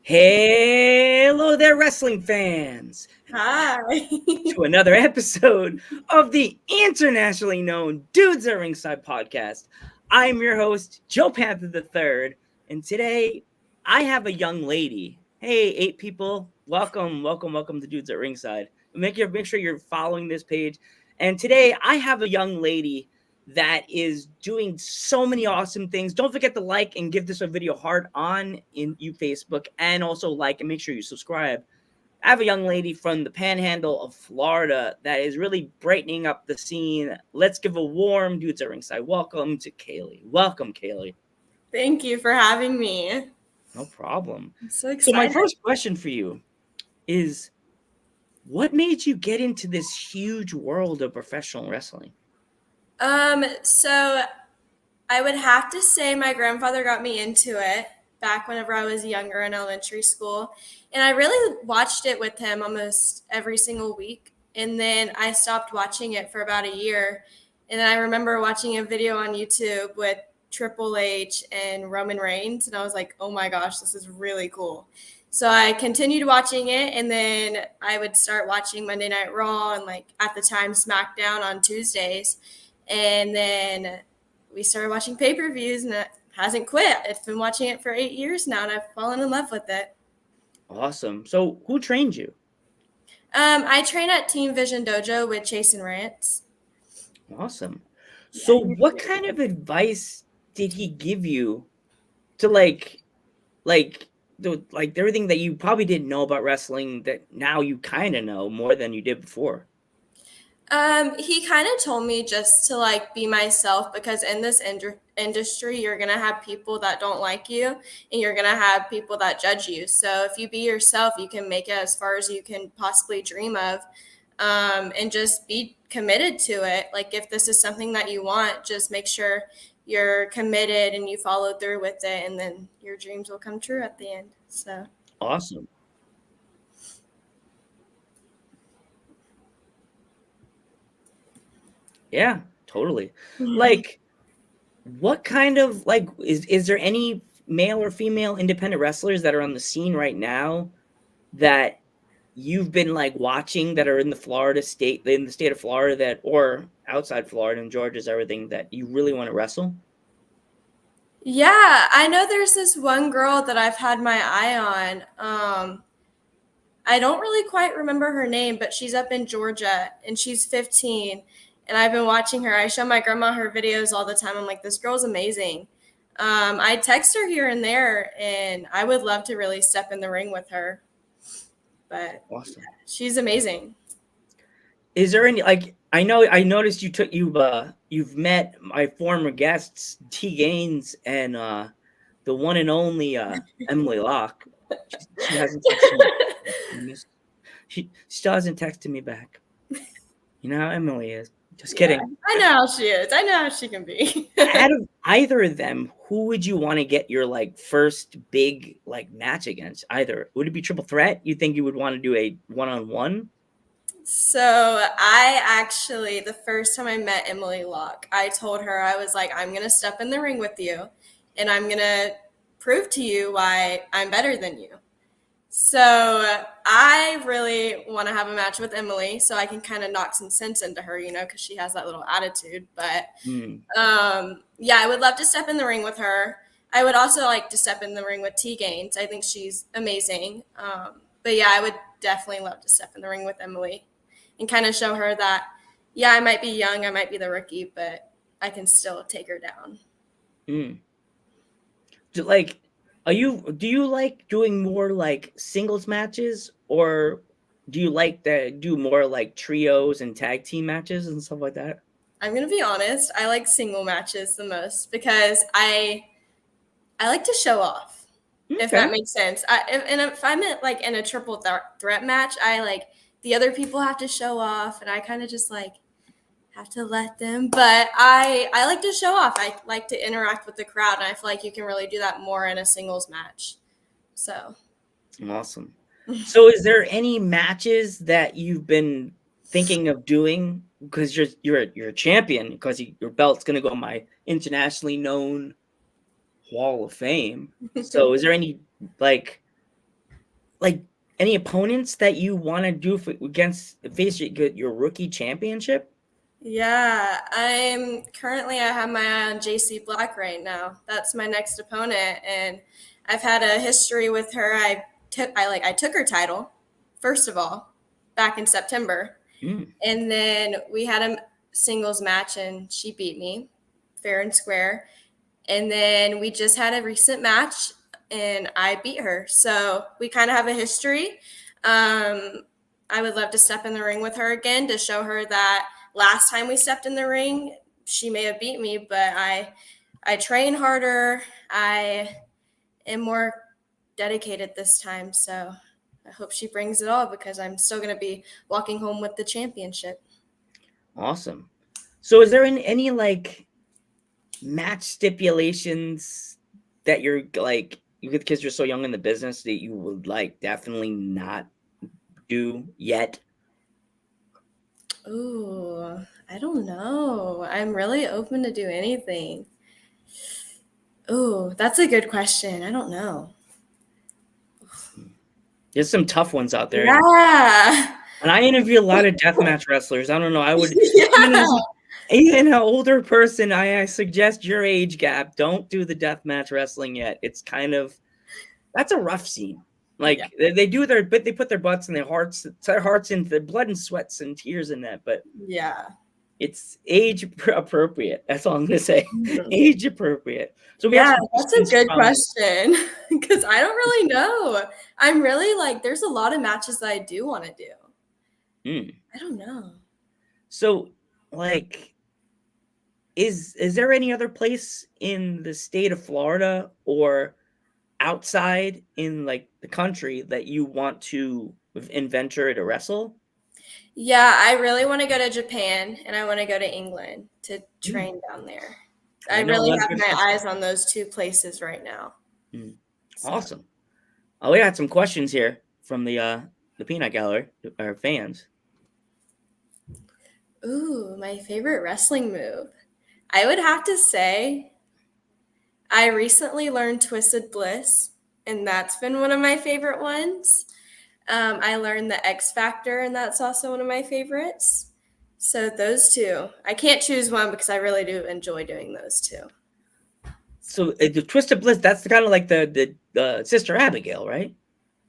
Hello there, wrestling fans, Hi. to another episode of the internationally known Dudes at Ringside podcast. I'm your host, Joe Panther III, and today I have a young lady. Hey, 8 people, welcome to Dudes at Ringside. Make sure you're following this page. And today I have a young lady that is doing so many awesome things. Don't forget to like and give this a video heart on in Facebook, and also like and make sure you subscribe. I have a young lady from the panhandle of Florida that is really brightening up the scene. Let's give a warm Dudes at Ringside welcome to Kaylei. Welcome, Kaylei. Thank you for having me. No problem. I'm so So my excited. first question for you is, what made you get into this huge world of professional wrestling? So I would have to say my grandfather got me into it back whenever I was younger in elementary school. And I really watched it with him almost every single week. And then I stopped watching it for about a year. And then I remember watching a video on YouTube with Triple H and Roman Reigns. And I was like, oh my gosh, this is really cool. So I continued watching it. And then I would start watching Monday Night Raw and, like, at the time, SmackDown on Tuesdays. And then we started watching pay-per-views, and it hasn't quit. I've been watching it for 8 years now, and I've fallen in love with it. Awesome. So who trained you? I train at Team Vision Dojo with Chase and Rance. Awesome. Yeah, So what kind of advice did he give you to like everything that you probably didn't know about wrestling that now you kind of know more than you did before? He kind of told me just to, like, be myself, because in this industry, you're going to have people that don't like you, and you're going to have people that judge you. So if you be yourself, you can make it as far as you can possibly dream of, and just be committed to it. Like, if this is something that you want, just make sure you're committed and you follow through with it, and then your dreams will come true at the end. So Awesome. Yeah, totally. Like, what kind of is there any male or female independent wrestlers that are on the scene right now that you've been like watching that are in the state of Florida, that or outside Florida and Georgia's everything, that you really want to wrestle? yeah, I know there's this one girl that I've had my eye on. I don't really quite remember her name, but she's up in Georgia and she's 15. And I've been watching her. I show my grandma her videos all the time. I'm like, this girl's amazing. I text her here and there, and I would love to really step in the ring with her. But yeah, Awesome. she's amazing. Is there any, like, I noticed you've met my former guests T Gaines and the one and only Emily Locke. She hasn't texted me. She still hasn't texted me back. You know how Emily is. Just Yeah, kidding. I know how she is. I know how she can be. Out of either of them, who would you want to get your like first big like match against? Either would it be triple threat? You think you would want to do a one-on-one? So the first time I met Emily Locke, I told her, I was like, I'm going to step in the ring with you, and I'm going to prove to you why I'm better than you. So I really want to have a match with Emily so I can kind of knock some sense into her, because she has that little attitude. But Hmm. yeah, I would love to step in the ring with her. I would also like to step in the ring with T Gaines. I think she's amazing. But yeah, I would definitely love to step in the ring with Emily and kind of show her that, yeah, I might be young, I might be the rookie, but I can still take her down. Hmm. Like, do you like doing more like singles matches, or do you like to do more like trios and tag team matches and stuff like that? I'm gonna be honest, I like single matches the most because I like to show off, if Okay. that makes sense. If I'm in a triple threat match, I like the other people have to show off, and I kind of just like have to let them. But I like to show off. I like to interact with the crowd, and I feel like you can really do that more in a singles match. So Awesome. So is there any matches that you've been thinking of doing, because you're a champion, because your belt's going to go on my internationally known Hall of Fame. So is there any like like any opponents that you want to do against face your rookie championship? Yeah, I have my eye on JC Black right now. That's my next opponent, and I've had a history with her. I took her title first of all back in September, Mm. and then we had a singles match, and she beat me fair and square. And then we just had a recent match, and I beat her. So we kind of have a history. I would love to step in the ring with her again to show her that last time we stepped in the ring, she may have beat me, but I train harder. I am more dedicated this time. So I hope she brings it all because I'm still going to be walking home with the championship. Awesome. So is there any like match stipulations that you're like, because you're so young in the business, that you would like definitely not do yet? Ooh, I don't know. I'm really open to do anything. Ooh, that's a good question. I don't know. There's some tough ones out there, Yeah. and I interview a lot of deathmatch wrestlers. I don't know. I would even Yeah. as even an older person, I suggest your age gap. Don't do the deathmatch wrestling yet. It's kind of that's a rough scene. Yeah. Like they do their, but they put their butts and their hearts into their blood and sweats and tears in that. But Yeah. it's age appropriate. That's all I'm gonna say. Mhm. Age appropriate. So we have Yeah, some that's a questions good from. question because I don't really know. I'm really like, there's a lot of matches that I do want to do. Mm. I don't know. So, like, is there any other place in the state of Florida or outside in like the country that you want to adventure to wrestle? Yeah, I really want to go to Japan and I want to go to England to Mm. train down there. I I know a really lot of have good my stuff there. eyes on those two places right now. Mm. So, Awesome. Oh, we got some questions here from the peanut gallery, our fans. ooh, my favorite wrestling move. I would have to say I recently learned Twisted Bliss, and that's been one of my favorite ones. I learned the X Factor, and that's also one of my favorites. So those two. I can't choose one because I really do enjoy doing those two. So. So the Twisted Bliss, that's kind of like the Sister Abigail, right?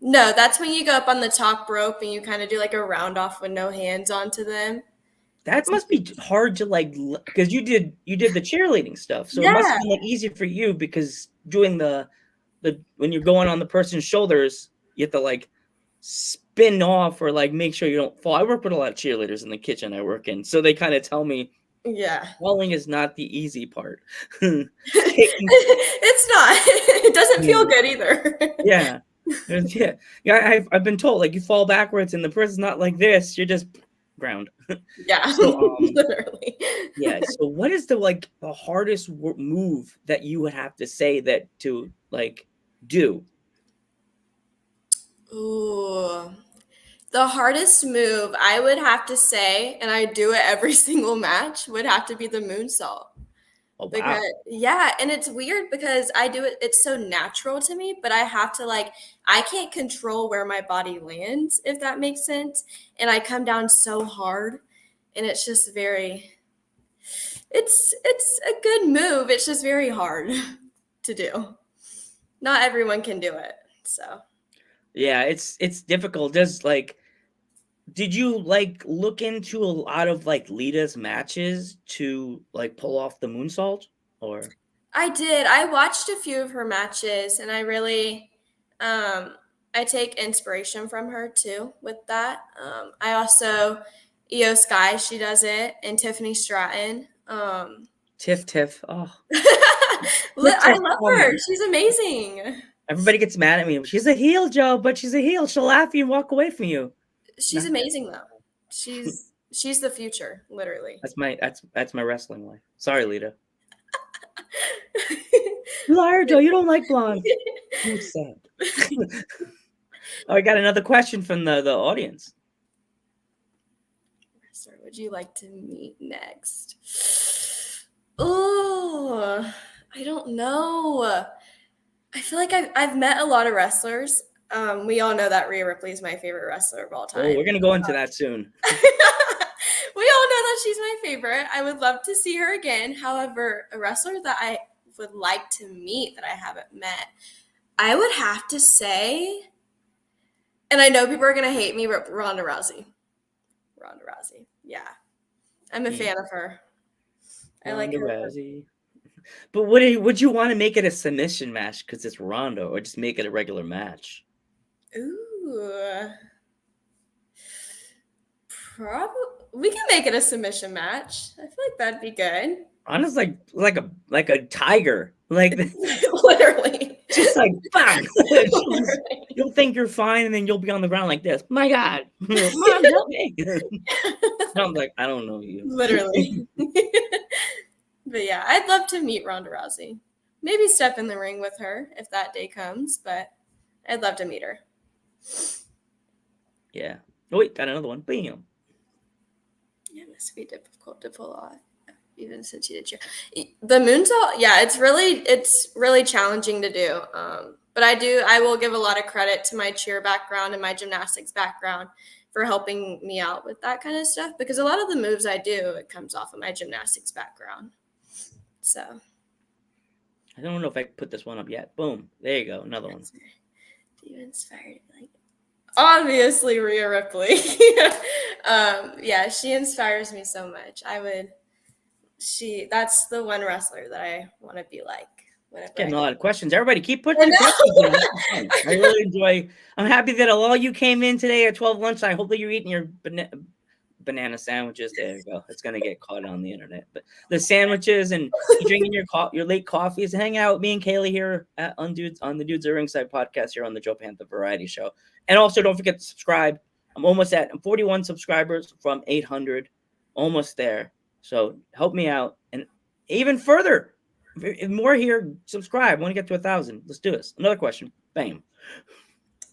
No, that's when you go up on the top rope and you kind of do like a round off with no hands onto them. That must be hard to like because you did the cheerleading stuff, so it must Yeah, have been like easier for you because doing the when you're going on the person's shoulders, you have to like spin off or like make sure you don't fall. I work with a lot of cheerleaders in the kitchen I work in, so they kind of tell me yeah. falling is not the easy part. Taking It's not. It doesn't feel good either. yeah. Yeah. Yeah, I've been told like you fall backwards and the person's not like this, you're just ground. Yeah, So literally. yeah, so what is the hardest move that you would have to say that to like do? Ooh. The hardest move I would have to say, and I do it every single match, would have to be the moonsault. Oh Because wow. yeah, and it's weird because I do it, it's so natural to me, but I have to like I can't control where my body lands, if that makes sense. And I come down so hard and it's just very it's a good move. It's just very hard to do. Not everyone can do it. So Yeah, it's difficult. Does like did you like look into a lot of like Lita's matches to like pull off the moonsault or I did. I watched a few of her matches and I really um I take inspiration from her too with that. I also Io Sky, she does it, and Tiffany Stratton. Tiff Tiff? Oh, Tiff I Tiff, love come her. on. She's amazing. Everybody gets mad at me. She's a heel, Joe, but she's a heel. She'll laugh at you and walk away from you. She's Not amazing though. She's the future, literally. that's my wrestling life. Sorry, Lita. You liar, Joe. You don't like blondes. You sad. Oh, I got another question from the audience. Wrestler would you like to meet next? Oh, I don't know. I feel like I've met a lot of wrestlers. We all know that Rhea Ripley is my favorite wrestler of all Oh, time. we're gonna go into that soon. We all know that she's my favorite. I would love to see her again. However, a wrestler that I would like to meet that I haven't met, I would have to say, and I know people are going to hate me, but Ronda Rousey. Ronda Rousey. Yeah. I'm a fan of her. I like Ronda her. Rousey. But would you want to make it a submission match because it's Ronda, or just make it a regular match? Ooh. Probably. We can make it a submission match. I feel like that'd be good. Ronda's like a tiger. Like Literally. just like bang. You'll think you're fine, and then you'll be on the ground like this. My God, Mom, help me! I'm like, I don't know you. Literally. But yeah, I'd love to meet Ronda Rousey. Maybe step in the ring with her if that day comes, but I'd love to meet her. Yeah. Oh wait, got another one. Bam. Yeah, it must be difficult to pull off, even since you did your the moonsault. Yeah, it's really challenging to do. But I will give a lot of credit to my cheer background and my gymnastics background for helping me out with that kind of stuff, because a lot of the moves I do, it comes off of my gymnastics background. So I don't know if I put this one up yet. Boom. There you go. Another one. Do you inspire like obviously Rhea Ripley. Yeah, she inspires me so much. That's the one wrestler that I want to be like. Getting a lot of questions. Everybody keep putting your questions in. I really enjoy. I'm happy that all you came in today at 12 lunchtime. Hopefully you're eating your banana sandwiches. There you go. It's gonna get caught on the internet. But the sandwiches and you drinking your late coffees and hanging out with me and Kaylei here on the Dudes at Ringside podcast here on the Joe Panther Variety Show. And also don't forget to subscribe. I'm 41 subscribers from 800, almost there. So help me out, and even further. If more here, subscribe. I want to get to 1,000. Let's do this. Another question. Bam.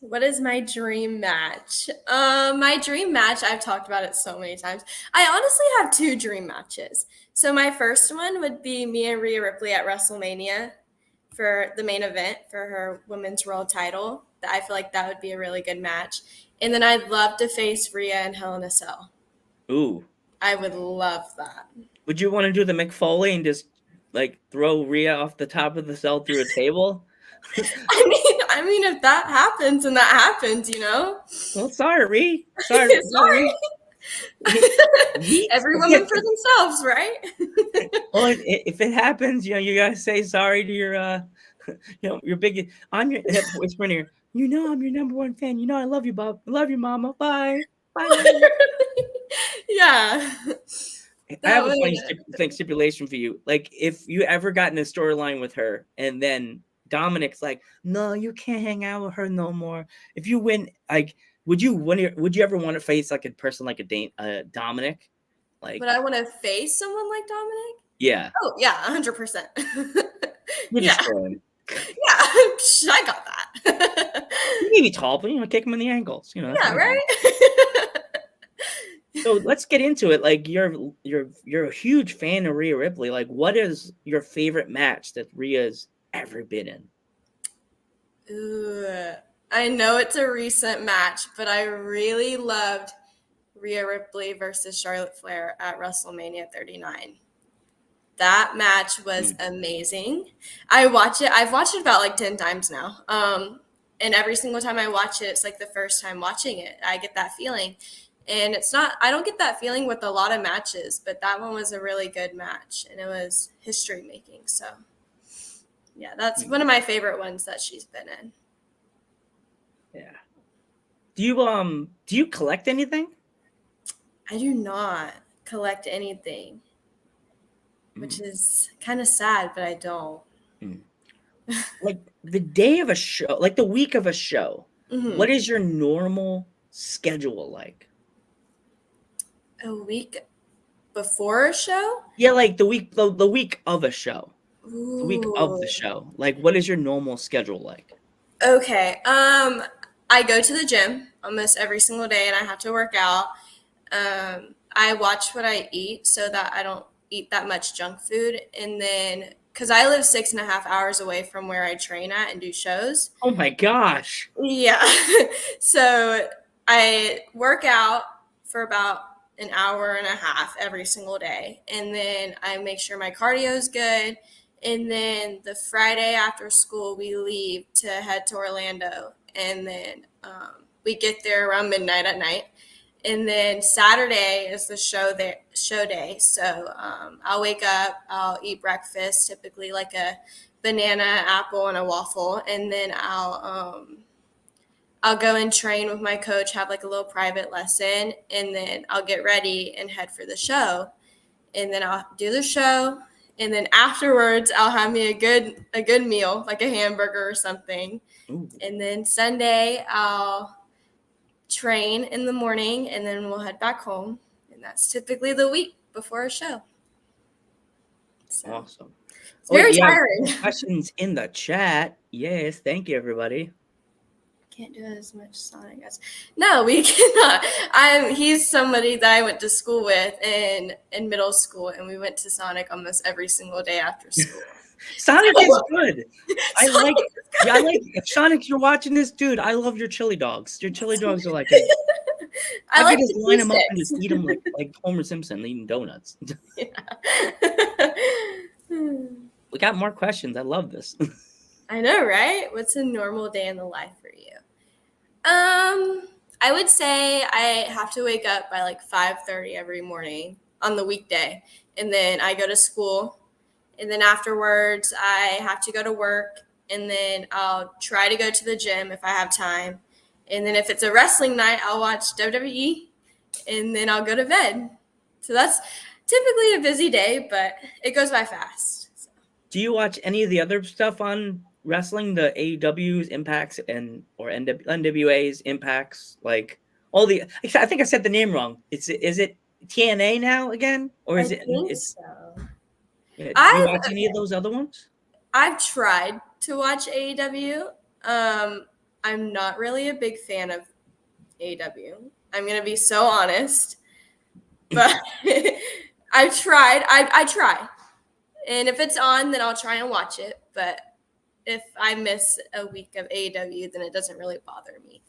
What is my dream match? My dream match, I've talked about it so many times. I honestly have two dream matches. So my first one would be me and Rhea Ripley at WrestleMania for the main event for her women's world title. I feel like that would be a really good match. And then I'd love to face Rhea in Hell in a Cell. Ooh. I would love that. Would you want to do the McFoley and just like throw Rhea off the top of the cell through a table? I mean, if that happens, and that happens, Well, sorry. Sorry. Every woman for themselves, right? Well, if it happens, you gotta say sorry to your, your big. I'm your whispering here. I'm your number one fan. I love you, Bob. I love you, Mama. Bye. Bye. Yeah. I have a funny stipulation for you. Like, if you ever got in a storyline with her, and then Dominic's like, "No, you can't hang out with her no more." If you win, like, would you ever want to face like a person like a Dominic? Like, would I want to face someone like Dominic? Yeah. Oh yeah, 100%. Yeah. Yeah, I got that. You may be tall, but kick him in the ankles. Yeah, right. So let's get into it. Like, you're a huge fan of Rhea Ripley. Like, what is your favorite match that Rhea's ever been in? Ooh, I know it's a recent match, but I really loved Rhea Ripley versus Charlotte Flair at WrestleMania 39. That match was amazing. I've watched it about like 10 times now. And every single time I watch it, it's like the first time watching it. I get that feeling. And I don't get that feeling with a lot of matches, but that one was a really good match, and it was history making. So yeah, that's one of my favorite ones that she's been in. Yeah. Do you collect anything? I do not collect anything, which is kind of sad, but I don't. Like the day of a show, like the week of a show, what is your normal schedule like? A week before a show? Yeah, like the week of a show. Ooh. The week of the show. Like, what is your normal schedule like? Okay. I go to the gym almost every single day, and I have to work out. I watch what I eat so that I don't eat that much junk food. And then, because I live 6.5 hours away from where I train at and do shows. Oh my gosh. Yeah. So I work out for about an hour and a half every single day. And then I make sure my cardio is good. And then the Friday after school, we leave to head to Orlando. And then we get there around midnight at night. And then Saturday is the show day. So I'll wake up, I'll eat breakfast, typically like a banana, apple, and a waffle, and then I'll go and train with my coach, have like a little private lesson, and then I'll get ready and head for the show. And then I'll do the show, and then afterwards I'll have me a good meal, like a hamburger or something. Ooh. And then Sunday I'll train in the morning, and then we'll head back home. And that's typically the week before a show. So Awesome. it's very tiring. Questions in the chat. Yes, thank you, everybody. Can't do as much Sonic as. No, we cannot. He's somebody that I went to school with in middle school, and we went to Sonic almost every single day after school. Sonic is good. I like if Sonic, you're watching this, dude, I love your chili dogs. Your chili dogs are like I like could just line them up and just eat them like Homer Simpson eating donuts. We got more questions. I love this. I know, right? What's a normal day in the life for you? I would say I have to wake up by like 5:30 every morning on the weekday, and then I go to school, and then afterwards I have to go to work, and then I'll try to go to the gym if I have time, and then if it's a wrestling night, I'll watch WWE, and then I'll go to bed. So that's typically a busy day, but it goes by fast. So. Do you watch any of the other stuff on wrestling, the AEW's Impacts or NWA's Impacts, like all the? I think I said the name wrong. Is it TNA now again, or is I it? think It's, so. yeah, do you watch any of those other ones? I've tried to watch AEW. I'm not really a big fan of AEW. I'm gonna be so honest, but I've tried. I try, and if it's on, then I'll try and watch it. But if I miss a week of AEW, then it doesn't really bother me.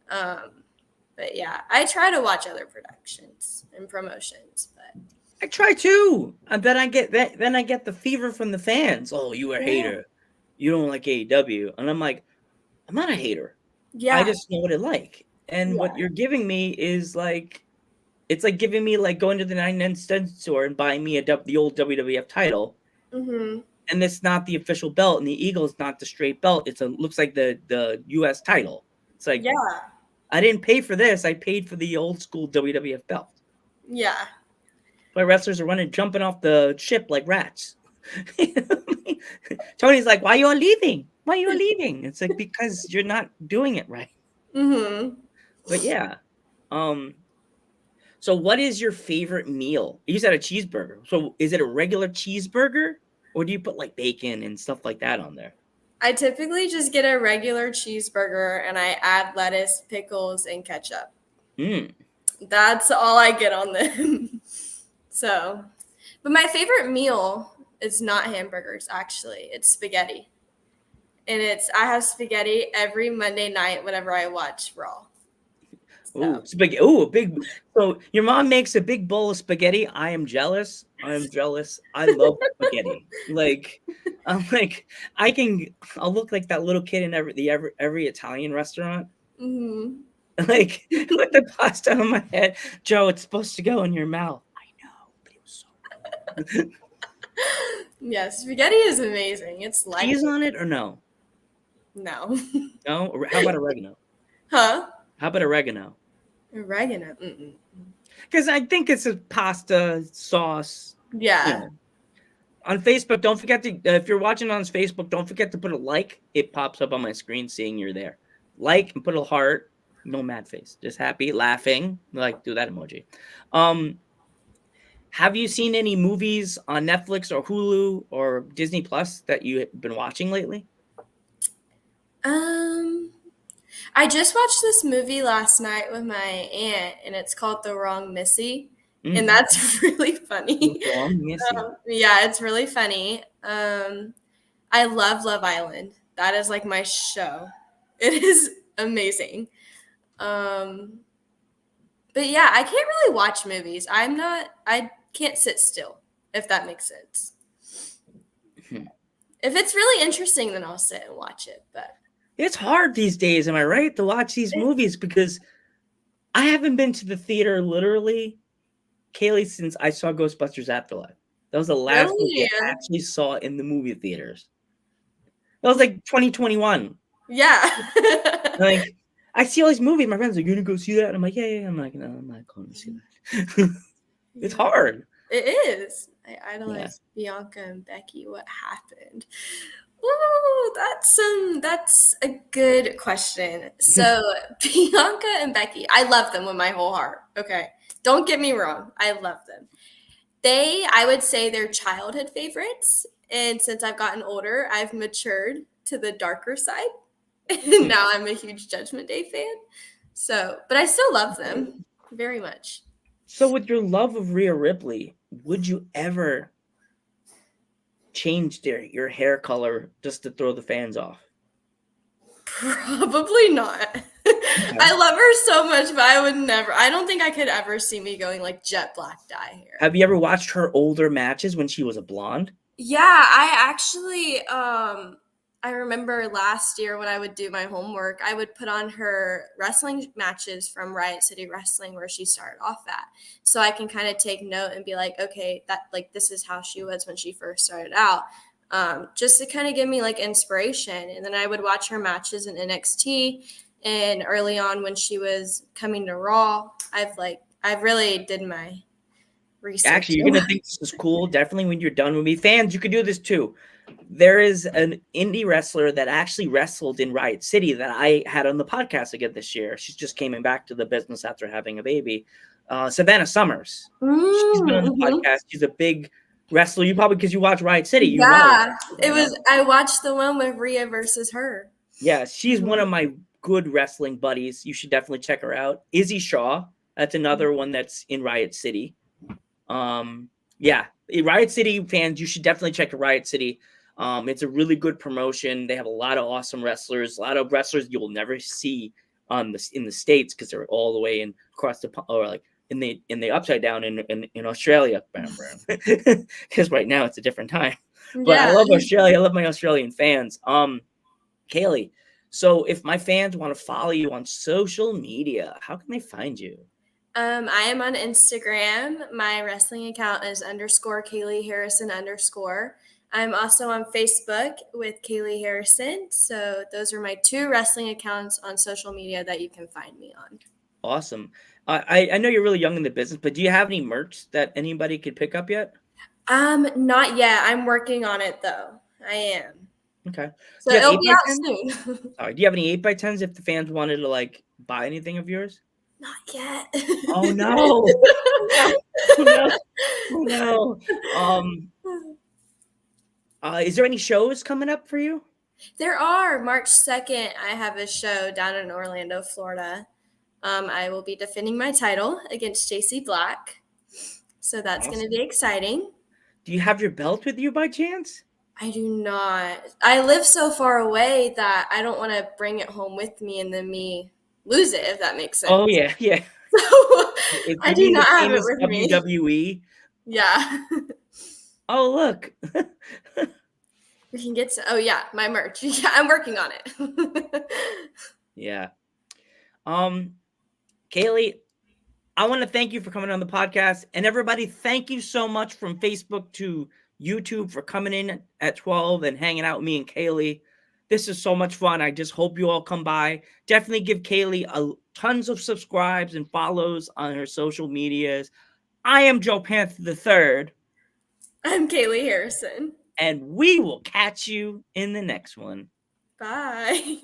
But yeah, I try to watch other productions and promotions, but I try too. And then I get that. Then I get the fever from the fans. Oh, you a hater. You don't like AEW, and I'm like, I'm not a hater. yeah, I just know what it like. And what you're giving me is like, it's like giving me like going to the 99-cent store and buying me the old WWF title. Mm-hmm. And it's not the official belt, and the Eagle's not the straight belt. Looks like the US title. It's like, I didn't pay for this. I paid for the old school WWF belt. Yeah. But wrestlers are jumping off the ship like rats. Tony's like, why are you leaving? Why are you leaving? It's like, because you're not doing it right. Mm-hmm. But yeah. So what is your favorite meal? You said a cheeseburger. So is it a regular cheeseburger, or do you put like bacon and stuff like that on there? I typically just get a regular cheeseburger and I add lettuce, pickles, and ketchup. That's all I get on them. So, but my favorite meal is not hamburgers, actually. It's spaghetti. And I have spaghetti every Monday night whenever I watch Raw. So. Ooh, spaghetti. Ooh, a big. So your mom makes a big bowl of spaghetti. I am jealous. I love spaghetti. Like, I'm like, I'll look like that little kid in every Italian restaurant. Mm-hmm. Like with the pasta on my head. Joe, it's supposed to go in your mouth. I know, but it was so good. Yeah, spaghetti is amazing. It's like cheese on it or no? No. No? How about oregano? Huh? How about oregano? Oregano. Because I think it's a pasta sauce. Yeah. You know. On Facebook, don't forget to, if you're watching on Facebook, don't forget to put a like. It pops up on my screen seeing you're there. Like and put a heart. No mad face. Just happy, laughing. Like, do that emoji. Have you seen any movies on Netflix or Hulu or Disney Plus that you've been watching lately? I just watched this movie last night with my aunt, and it's called The Wrong Missy. and that's really funny. Missy. Yeah, it's really funny. I love Love Island. That is like my show. It is amazing. Um, but yeah, I can't really watch movies. I can't sit still, if that makes sense. If it's really interesting, then I'll sit and watch it. But it's hard these days, am I right, to watch these movies because I haven't been to the theater literally, Kaylei, since I saw Ghostbusters Afterlife. That was the last movie really, I actually saw in the movie theaters. That was like 2021. yeah. Like, I see all these movies. My friends are like, "You gonna go see that?" And I'm like, "Yeah." I'm like, "No, I'm not going to see that." It's hard. It is. I idolize Bianca and Becky. What happened? Ooh, that's a good question. So Bianca and Becky, I love them with my whole heart. Okay. Don't get me wrong. I love them. I would say they're childhood favorites. And since I've gotten older, I've matured to the darker side. And now I'm a huge Judgment Day fan. So, but I still love them very much. So, with your love of Rhea Ripley, would you ever change your hair color just to throw the fans off? Probably not. I love her so much, but I would never. I don't think I could ever see me going like jet black dye hair. Have you ever watched her older matches when she was a blonde? Yeah, I actually I remember last year when I would do my homework, I would put on her wrestling matches from Riot City Wrestling where she started off at. So I can kind of take note and be like, okay, that like this is how she was when she first started out. Just to kind of give me like inspiration. And then I would watch her matches in NXT and early on when she was coming to Raw, I really did my research. Actually, you're gonna think this is cool. Definitely when you're done with me. Fans, you could do this too. There is an indie wrestler that actually wrestled in Riot City that I had on the podcast again this year. She's just came back to the business after having a baby. Savannah Summers. She's been on the podcast. She's a big wrestler. You probably, because you watch Riot City, you know. It was. I watched the one with Rhea versus her. Yeah, she's one of my good wrestling buddies. You should definitely check her out. Izzy Shaw. That's another one that's in Riot City. Yeah, Riot City fans, you should definitely check Riot City. It's a really good promotion. They have a lot of awesome wrestlers, a lot of wrestlers you will never see in the States because they're all the way across the, or like in the upside down in Australia. Because right now it's a different time. But I love Australia. I love my Australian fans. Kaylei, so if my fans want to follow you on social media, how can they find you? I am on Instagram. My wrestling account is _Kaylei Harrison _. I'm also on Facebook with Kaylei Harrison. So those are my 2 wrestling accounts on social media that you can find me on. Awesome. I know you're really young in the business, but do you have any merch that anybody could pick up yet? Not yet. I'm working on it though. I am. Okay. So it'll be out soon. Sorry. Do you have any 8x10s if the fans wanted to like buy anything of yours? Not yet. Oh no. Oh no. Is there any shows coming up for you? There are. March 2nd, I have a show down in Orlando, Florida. I will be defending my title against JC Black. So that's going to be exciting. Do you have your belt with you by chance? I do not. I live so far away that I don't want to bring it home with me and then me lose it, if that makes sense. Oh, yeah, yeah. So I do not have it with me. WWE. Yeah. Oh, look. We can get to, oh, yeah, my merch. Yeah, I'm working on it. Yeah. Kaylei, I want to thank you for coming on the podcast. And everybody, thank you so much from Facebook to YouTube for coming in at 12 and hanging out with me and Kaylei. This is so much fun. I just hope you all come by. Definitely give Kaylei tons of subscribes and follows on her social medias. I am Joe Panther III. I'm Kaylei Harrison. And we will catch you in the next one. Bye.